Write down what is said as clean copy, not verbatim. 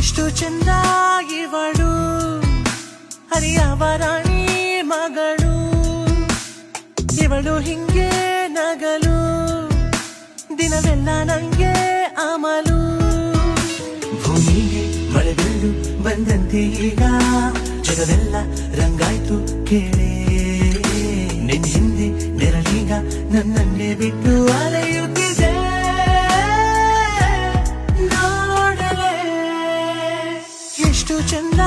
ಎಷ್ಟು ಚಂದ ಇವಳು ಹರಿಯವ ರಾಣಿ ಮಗಳು ಇವಳು ಹಿಂಗೆ ನಗಲು ದಿನವೆಲ್ಲ ನಂಗೆ ಅಮಲು ಭೂಮಿಗೆ ಮಳೆ ಬೀಳು ಬಂದಂತೆ ಈಗ ಜಗವೆಲ್ಲ ರಂಗಾಯ್ತು ಕೇಳೇ ನಿನ್ನ ಹಿಂದೆ ನೆರಳೀಗ ನನ್ನನ್ನೇ ಬಿಟ್ಟು ಅಲೆಯುತ್ತಿದೆ ನೋಡಲೇ ಎಷ್ಟು ಚಂದ